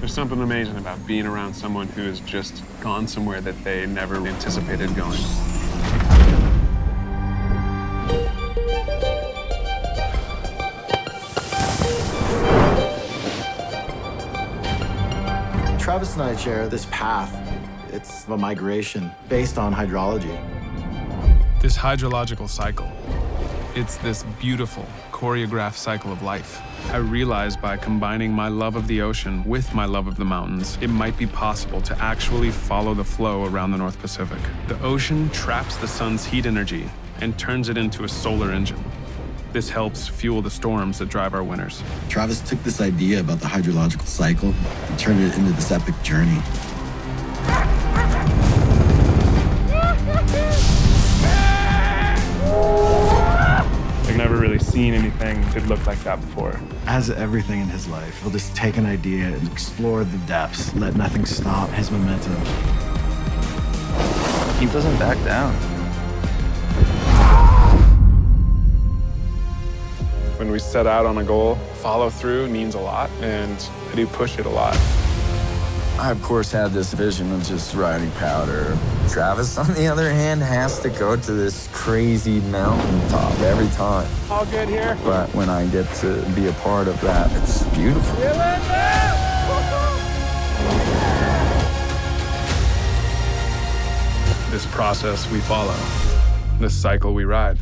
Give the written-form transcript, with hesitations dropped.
There's something amazing about being around someone who has just gone somewhere that they never anticipated going. Travis and I share this path. It's a migration based on hydrology. This hydrological cycle, it's this beautiful, choreographed cycle of life. I realized by combining my love of the ocean with my love of the mountains, it might be possible to actually follow the flow around the North Pacific. The ocean traps the sun's heat energy and turns it into a solar engine. This helps fuel the storms that drive our winters. Travis took this idea about the hydrological cycle and turned it into this epic journey. I've never really seen anything that looked like that before. As everything in his life, he'll just take an idea and explore the depths, let nothing stop his momentum. He doesn't back down. When we set out on a goal, follow through means a lot, and I do push it a lot. I, of course, had this vision of just riding powder. Travis, on the other hand, has to go to this crazy mountaintop every time. All good here? But when I get to be a part of that, it's beautiful. This process we follow, this cycle we ride.